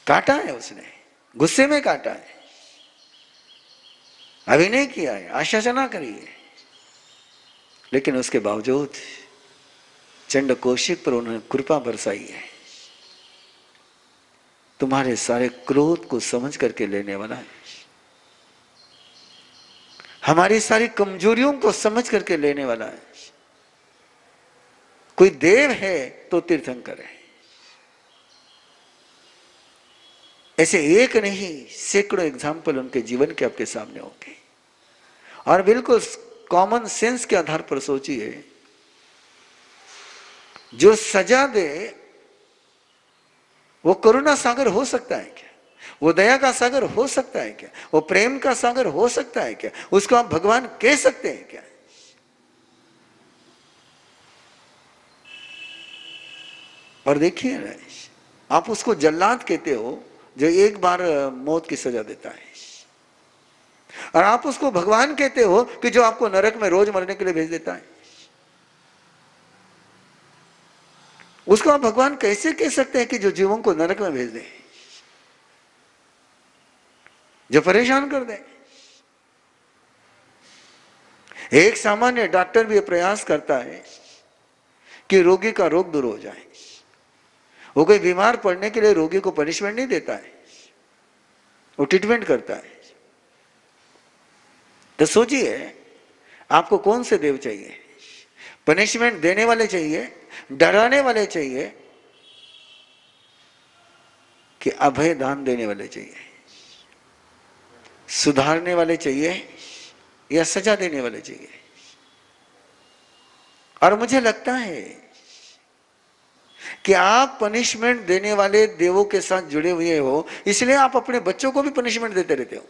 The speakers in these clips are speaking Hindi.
काटा है उसने, गुस्से में काटा है, अभिनय किया है, आशाचना करी है, लेकिन उसके बावजूद चंड कौशिक पर उन्होंने कृपा बरसाई है। तुम्हारे सारे क्रोध को समझ करके लेने वाला है, हमारी सारी कमजोरियों को समझ करके लेने वाला है। कोई देव है तो तीर्थंकर है। ऐसे एक नहीं सैकड़ों एग्जाम्पल उनके जीवन के आपके सामने होंगे। और बिल्कुल कॉमन सेंस के आधार पर सोचिए, जो सजा दे वो करुणा सागर हो सकता है क्या? वो दया का सागर हो सकता है क्या? वो प्रेम का सागर हो सकता है क्या? उसको आप भगवान कह सकते हैं क्या? और देखिए ना, आप उसको जल्लाद कहते हो जो एक बार मौत की सजा देता है, और आप उसको भगवान कहते हो कि जो आपको नरक में रोज मरने के लिए भेज देता है। उसको आप भगवान कैसे कह सकते हैं कि जो जीवों को नरक में भेज दे, जो परेशान कर दे? एक सामान्य डॉक्टर भी प्रयास करता है कि रोगी का रोग दूर हो जाए। वो कोई बीमार पड़ने के लिए रोगी को पनिशमेंट नहीं देता है, वो ट्रीटमेंट करता है। तो सोचिए, आपको कौन से देव चाहिए? पनिशमेंट देने वाले चाहिए, डराने वाले चाहिए, कि अभय दान देने वाले चाहिए? सुधारने वाले चाहिए या सजा देने वाले चाहिए? और मुझे लगता है कि आप पनिशमेंट देने वाले देवों के साथ जुड़े हुए हो, इसलिए आप अपने बच्चों को भी पनिशमेंट देते रहते हो।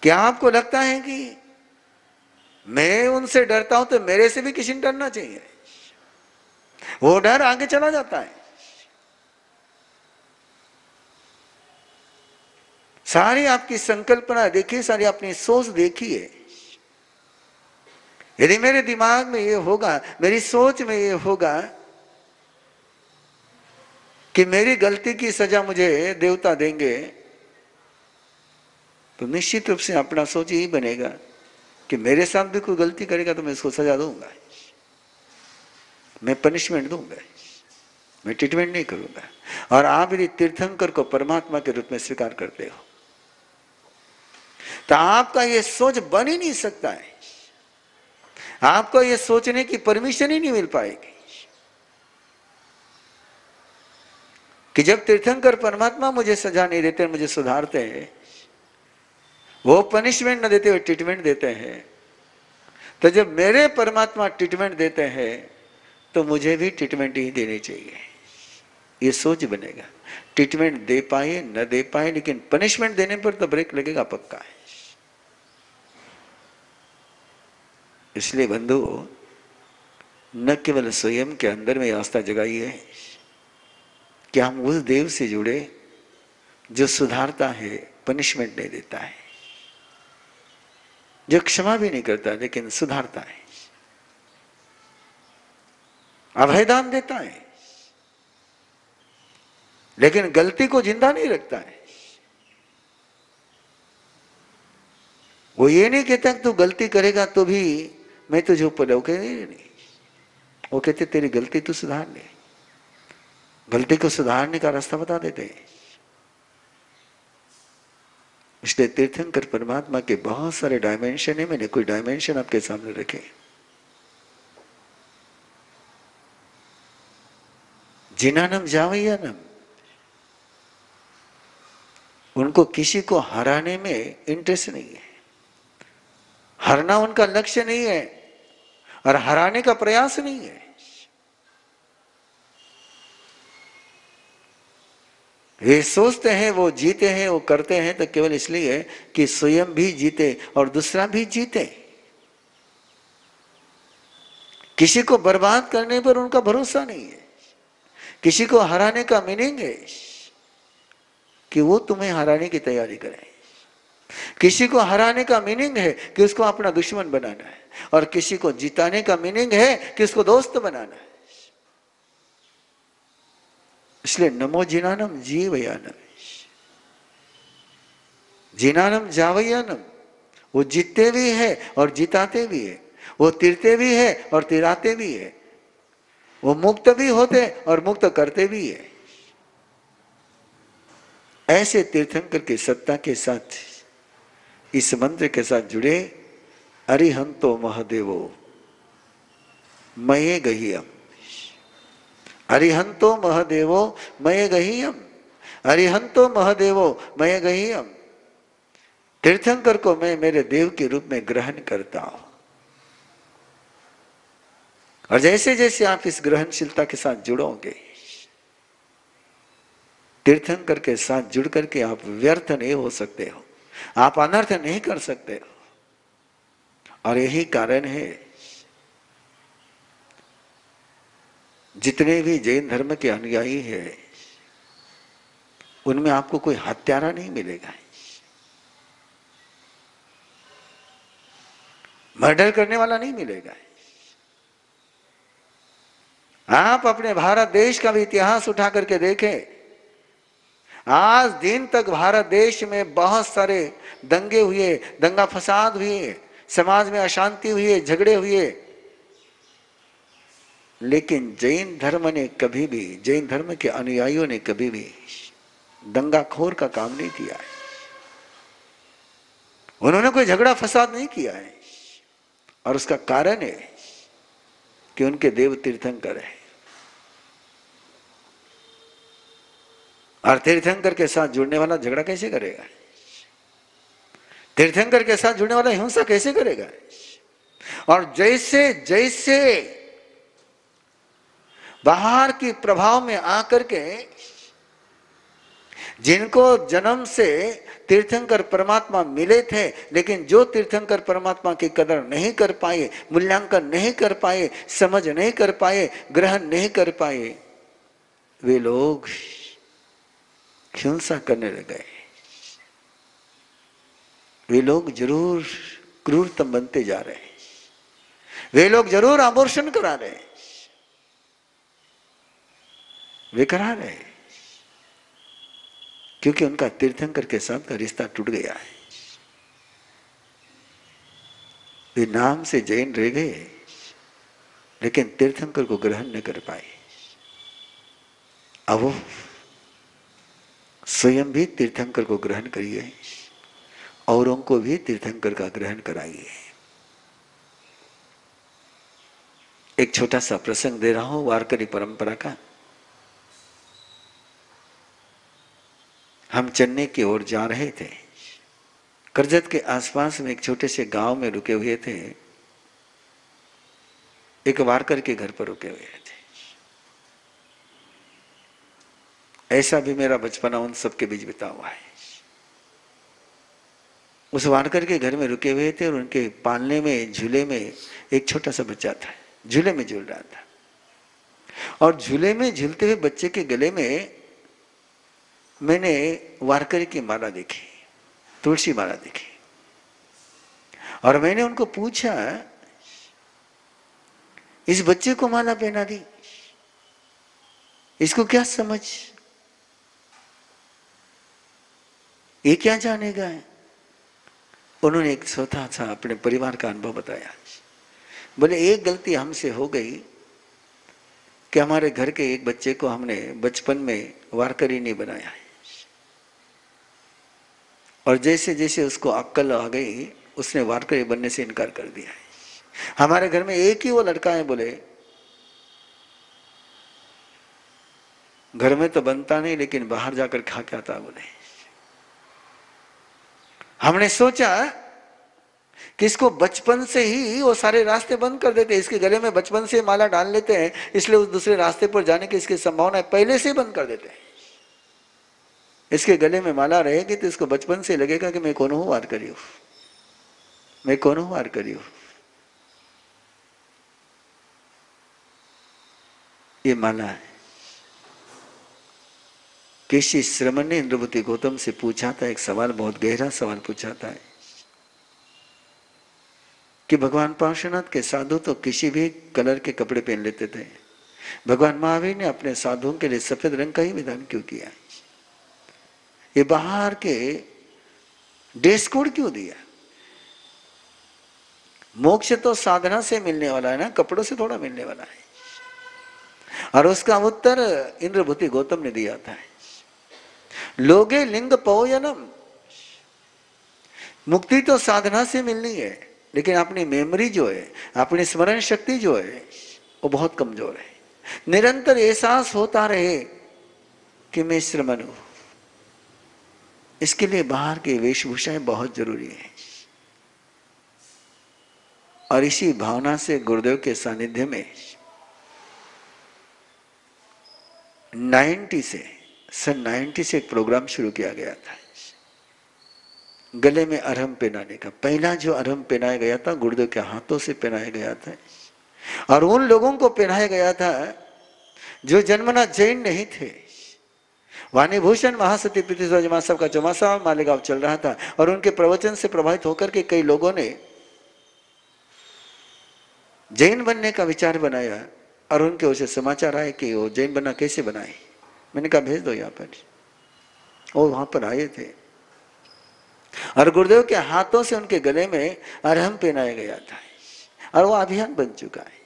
क्या आपको लगता है कि मैं उनसे डरता हूं तो मेरे से भी किसी ने डरना चाहिए? वो डर आगे चला जाता है। सारी आपकी संकल्पना देखिए, सारी अपनी सोच देखिए। यदि मेरे दिमाग में ये होगा, मेरी सोच में ये होगा कि मेरी गलती की सजा मुझे देवता देंगे, तो निश्चित रूप से अपना सोच यही बनेगा कि मेरे साथ भी कोई गलती करेगा तो मैं इसको सजा दूंगा, मैं पनिशमेंट दूंगा, मैं ट्रीटमेंट नहीं करूंगा। और आप यदि तीर्थंकर को परमात्मा के रूप में स्वीकार करते हो तो आपका यह सोच बन ही नहीं सकता है, आपको यह सोचने की परमिशन ही नहीं मिल पाएगी कि जब तीर्थंकर परमात्मा मुझे सजा नहीं देते, मुझे सुधारते हैं, वो पनिशमेंट न देते हुए ट्रीटमेंट देते हैं, तो जब मेरे परमात्मा ट्रीटमेंट देते हैं तो मुझे भी ट्रीटमेंट ही देनी चाहिए। ये सोच बनेगा। ट्रीटमेंट दे पाए न दे पाए, लेकिन पनिशमेंट देने पर तो ब्रेक लगेगा पक्का है। इसलिए बंधु, न केवल स्वयं के अंदर में आस्था जगाई है कि हम उस देव से जुड़े जो सुधारता है, पनिशमेंट नहीं देता है, जो क्षमा भी नहीं करता लेकिन सुधारता है, अभयदान देता है, लेकिन गलती को जिंदा नहीं रखता है। वो ये नहीं कहता कि तू गलती करेगा तो भी मैं तुझे ऊपर, वो कहते नहीं, वो कहते तेरी गलती तू सुधार ले, गलती को सुधारने का रास्ता बता देते हैं। इसलिए तीर्थंकर परमात्मा के बहुत सारे डायमेंशन है, मैंने कोई डायमेंशन आपके सामने रखे। जिनानम जावैयानम, उनको किसी को हराने में इंटरेस्ट नहीं है, हरना उनका लक्ष्य नहीं है और हराने का प्रयास नहीं है। वे सोचते हैं वो जीते हैं, वो करते हैं तो केवल इसलिए कि स्वयं भी जीते और दूसरा भी जीते। किसी को बर्बाद करने पर उनका भरोसा नहीं है। किसी को हराने का मीनिंग है कि वो तुम्हें हराने की तैयारी करे। किसी को हराने का मीनिंग है कि उसको अपना दुश्मन बनाना है, और किसी को जिताने का मीनिंग है कि उसको दोस्त बनाना है। इसलिए नमो जिनानम जीवयानम, जिनानम जावयानम। वो जीतते भी है और जिताते भी है, वो तिरते भी है और तिराते भी है, वो मुक्त भी होते और मुक्त करते भी है। ऐसे तीर्थंकर की सत्ता के साथ इस मंत्र के साथ जुड़े अरिहंतो महदेवो मये गह्यम, अरिहंतो महदेवो मये गह्यम, अरिहंतो महदेवो मये गह्यम। तीर्थंकर को मैं मेरे देव के रूप में ग्रहण करता हूं। और जैसे जैसे आप इस ग्रहणशीलता के साथ जुड़ोगे, तीर्थंकर के साथ जुड़ करके आप व्यर्थ नहीं हो सकते हो, आप अनर्थ नहीं कर सकते हो। और यही कारण है जितने भी जैन धर्म के अनुयायी हैं उनमें आपको कोई हत्यारा नहीं मिलेगा, मर्डर करने वाला नहीं मिलेगा। आप अपने भारत देश का भी इतिहास उठा करके देखें, आज दिन तक भारत देश में बहुत सारे दंगे हुए, दंगा फसाद हुए, समाज में अशांति हुई, झगड़े हुए, लेकिन जैन धर्म ने कभी भी, जैन धर्म के अनुयायियों ने कभी भी दंगाखोर का काम नहीं किया है। उन्होंने कोई झगड़ा फसाद नहीं किया है। और उसका कारण है कि उनके देव तीर्थंकर है। और तीर्थंकर के साथ जुड़ने वाला झगड़ा कैसे करेगा? तीर्थंकर के साथ जुड़ने वाला हिंसा कैसे करेगा? और जैसे जैसे बाहर की प्रभाव में आकर के जिनको जन्म से तीर्थंकर परमात्मा मिले थे, लेकिन जो तीर्थंकर परमात्मा की कदर नहीं कर पाए, मूल्यांकन नहीं कर पाए, समझ नहीं कर पाए, ग्रहण नहीं कर पाए, वे लोग हिंसा करने लगे। वे लोग जरूर क्रूरतम बनते जा रहे हैं, वे लोग जरूर आभूषण करा रहे हैं, वे करा रहे हैं, क्योंकि उनका तीर्थंकर के साथ का रिश्ता टूट गया है। वे नाम से जैन रह गए, लेकिन तीर्थंकर को ग्रहण न कर पाए। अब वो स्वयं भी तीर्थंकर को ग्रहण करिए, औरों को भी तीर्थंकर का ग्रहण कराइए। एक छोटा सा प्रसंग दे रहा हूं वारकरी परंपरा का। हम चेन्नई की ओर जा रहे थे। करजत के आसपास में एक छोटे से गांव में रुके हुए थे। एक वारकर के घर पर रुके हुए थे। ऐसा भी मेरा बचपना उन सबके बीच बिता हुआ है। उस वारकर के घर में रुके हुए थे और उनके पालने में, झूले में एक छोटा सा बच्चा था, झूले में झूल रहा था। और झूले में झूलते हुए बच्चे के गले में मैंने वारकरी की माला देखी, तुलसी माला देखी। और मैंने उनको पूछा, इस बच्चे को माला पहना दी, इसको क्या समझ, ये क्या जानेगा? उन्होंने एक छोटा सा अपने परिवार का अनुभव बताया। बोले एक गलती हमसे हो गई कि हमारे घर के एक बच्चे को हमने बचपन में वारकरी नहीं बनाया है, और जैसे जैसे उसको अक्ल आ गई उसने वारकरी बनने से इनकार कर दिया है। हमारे घर में एक ही वो लड़का है, बोले घर में तो बनता नहीं लेकिन बाहर जाकर खा के आता। बोले हमने सोचा कि इसको बचपन से ही वो सारे रास्ते बंद कर देते, इसके गले में बचपन से माला डाल लेते हैं, इसलिए उस दूसरे रास्ते पर जाने की इसकी संभावना पहले से ही बंद कर देते हैं। इसके गले में माला रहेगी तो इसको बचपन से लगेगा कि मैं कौन हूं वारकरी हूं, मैं कौन हूं वारकरी हूं। ये माला है। किसी श्रमण ने इंद्रवती गौतम से पूछा था, एक सवाल, बहुत गहरा सवाल पूछा था कि भगवान पार्श्वनाथ के साधु तो किसी भी कलर के कपड़े पहन लेते थे, भगवान महावीर ने अपने साधुओं के लिए सफेद रंग का ही विधान क्यों किया? ये बाहर के ड्रेस कोड क्यों दिया? मोक्ष तो साधना से मिलने वाला है ना, कपड़ों से थोड़ा मिलने वाला है। और उसका उत्तर इंद्रभूति गौतम ने दिया था, लोगे लिंग पवयनम। मुक्ति तो साधना से मिलनी है, लेकिन अपनी मेमोरी जो है, अपनी स्मरण शक्ति जो है, वो बहुत कमजोर है। निरंतर एहसास होता रहे कि मैं श्रमण हूं, इसके लिए बाहर की वेशभूषाएं बहुत जरूरी है। और इसी भावना से गुरुदेव के सानिध्य में 90 से एक प्रोग्राम शुरू किया गया था, गले में अरहम पहनाने का। पहला जो अरहम पहनाया गया था गुरुदेव के हाथों से पहनाया गया था, और उन लोगों को पहनाया गया था जो जन्मना जैन नहीं थे। वाणीभूषण महासती प्रीतिसुधा महासव का चौमासा मालेगांव चल रहा था, और उनके प्रवचन से प्रभावित होकर के कई लोगों ने जैन बनने का विचार बनाया, और उनके उसे समाचार आए कि वो जैन बनना कैसे बनाए। मैंने कहा भेज दो यहाँ पर। वो वहां पर आए थे, और गुरुदेव के हाथों से उनके गले में अरहम पहनाया गया था, और वो अभियान बन चुका है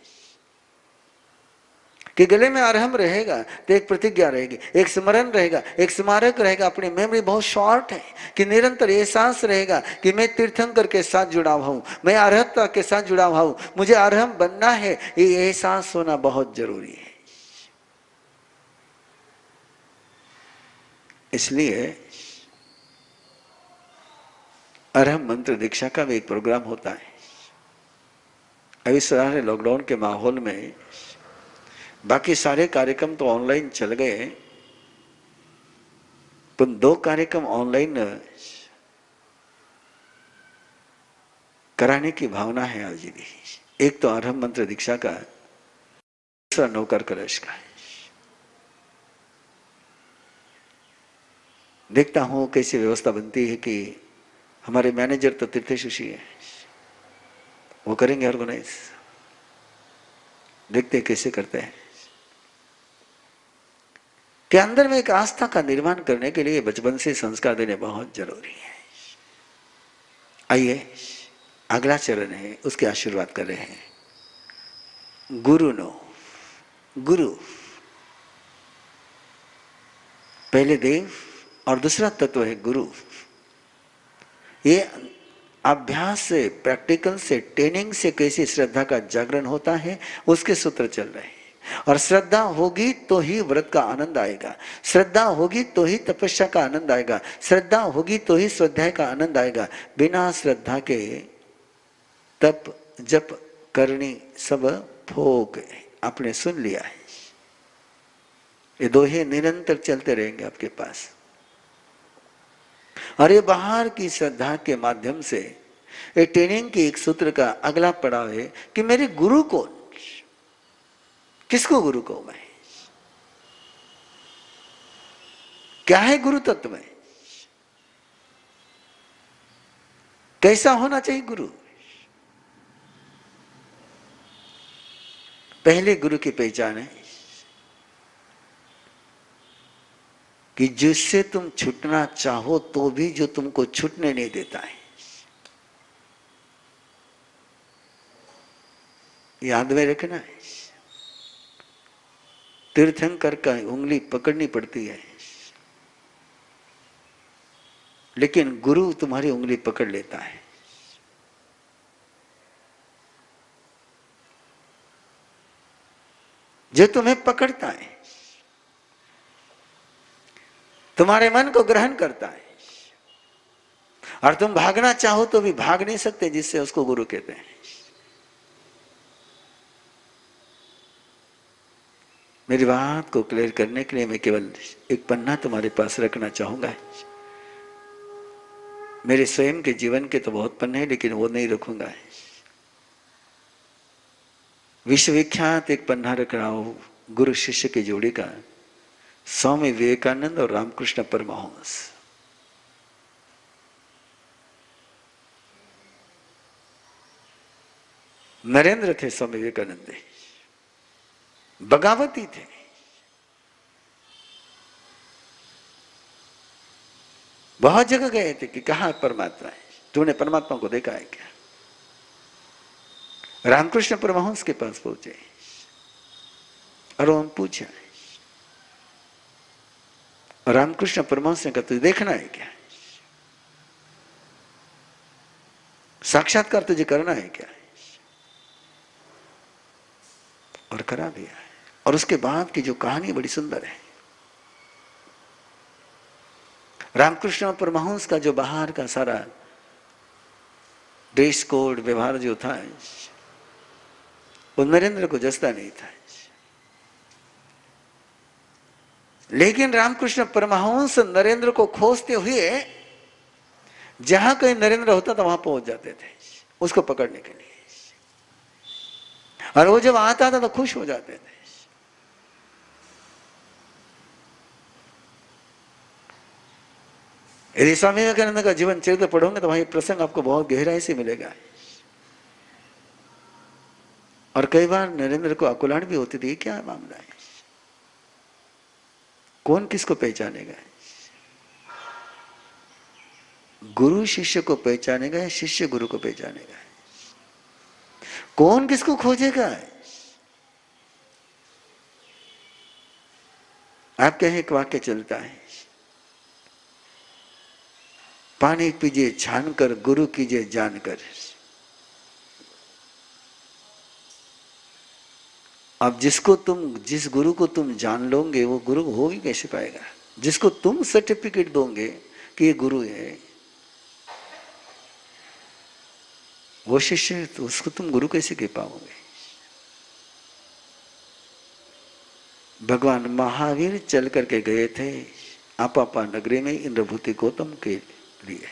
कि गले में अरहम रहेगा तो एक प्रतिज्ञा रहेगी, एक स्मरण रहेगा, एक स्मारक रहेगा। अपनी मेमोरी बहुत शॉर्ट है कि निरंतर एहसास रहेगा कि मैं तीर्थंकर के साथ जुड़ा हुआ हूं, मैं अरहत्ता के साथ जुड़ा हुआ हूं, मुझे अरहम बनना है। ये एहसास होना बहुत जरूरी है। इसलिए अरहम मंत्र दीक्षा का भी एक प्रोग्राम होता है। अभी सारे लॉकडाउन के माहौल में बाकी सारे कार्यक्रम तो ऑनलाइन चल गए, पर 2 कार्यक्रम ऑनलाइन कराने की भावना है आज भी। एक तो अरहम मंत्र दीक्षा का, दूसरा नौकर कलश का है। देखता हूं कैसी व्यवस्था बनती है कि हमारे मैनेजर तो तीर्थेशुषी है, वो करेंगे ऑर्गेनाइज। देखते कैसे करते हैं कि अंदर में एक आस्था का निर्माण करने के लिए बचपन से संस्कार देने बहुत जरूरी है। आइए अगला चरण है, उसके आशीर्वाद कर रहे हैं। गुरु नो, गुरु पहले देव और दूसरा तत्व है गुरु। ये अभ्यास से, प्रैक्टिकल से, ट्रेनिंग से कैसी श्रद्धा का जागरण होता है, उसके सूत्र चल रहे हैं। और श्रद्धा होगी तो ही व्रत का आनंद आएगा, श्रद्धा होगी तो ही तपस्या का आनंद आएगा, श्रद्धा होगी तो ही स्वाध्याय का आनंद आएगा। बिना श्रद्धा के तप जप करनी सब भोग, आपने सुन लिया है। ये दोहे निरंतर चलते रहेंगे आपके पास। और ये बाहर की श्रद्धा के माध्यम से ये ट्रेनिंग के एक सूत्र का अगला पड़ाव है कि मेरे गुरु कौन, किसको गुरु कहूं मैं, क्या है गुरु तत्व में, कैसा होना चाहिए गुरु। पहले गुरु की पहचान है कि जिससे तुम छूटना चाहो तो भी जो तुमको छूटने नहीं देता है। याद में रखना है, तीर्थंकर का उंगली पकड़नी पड़ती है, लेकिन गुरु तुम्हारी उंगली पकड़ लेता है। जो तुम्हें पकड़ता है, तुम्हारे मन को ग्रहण करता है, और तुम भागना चाहो तो भी भाग नहीं सकते, जिससे उसको गुरु कहते हैं। मेरी बात को क्लियर करने के लिए मैं केवल एक पन्ना तुम्हारे पास रखना चाहूंगा। मेरे स्वयं के जीवन के तो बहुत पन्ने हैं, लेकिन वो नहीं रखूंगा। विश्वविख्यात एक पन्ना रख रहा हूं गुरु शिष्य की जोड़ी का, स्वामी विवेकानंद और रामकृष्ण परमहंस। नरेंद्र थे स्वामी विवेकानंद। बगावती थे। बहुत जगह गए थे कि कहाँ परमात्मा है, तूने परमात्मा को देखा है क्या? रामकृष्ण परमहंस के पास पहुंचे और उन्होंने पूछा, रामकृष्ण परमहंस ने कहा तुझे देखना है क्या? साक्षात्कार तुझे करना है क्या? और करा दिया है। और उसके बाद की जो कहानी बड़ी सुंदर है। रामकृष्ण परमहंस का जो बाहर का सारा ड्रेस कोड व्यवहार जो था वो नरेंद्र को जचता नहीं था। लेकिन रामकृष्ण परमहंस नरेंद्र को खोजते हुए जहां कहीं नरेंद्र होता था वहां पहुंच जाते थे उसको पकड़ने के लिए, और वो जब आता था तो खुश हो जाते थे। यदि स्वामी विवेकानंद का जीवन चरित्र पढ़ोगे तो वही प्रसंग आपको बहुत गहराई से मिलेगा। और कई बार नरेंद्र को अकुलाहट भी होती थी, क्या मामला है, कौन किसको पहचानेगा? गुरु शिष्य को पहचानेगा या शिष्य गुरु को पहचानेगा? कौन किसको खोजेगा? आपके यहां एक वाक्य चलता है, पानी पीजिए छानकर, गुरु कीजिए जानकर। अब जिस गुरु को तुम जान लोगे वो गुरु हो ही कैसे पाएगा? जिसको तुम सर्टिफिकेट दोगे कि ये गुरु है वो शिष्य है, तो उसको तुम गुरु कैसे कह पाओगे? भगवान महावीर चल करके गए थे आपापा नगरी में इंद्रभूति गौतम के लिए।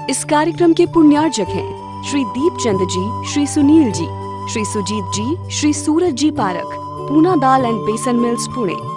इस कार्यक्रम के पुण्यार्जक हैं श्री दीपचंद जी, श्री सुनील जी, श्री सुजीत जी, श्री सूरज जी पारक, पूना दाल एंड बेसन मिल्स, पुणे।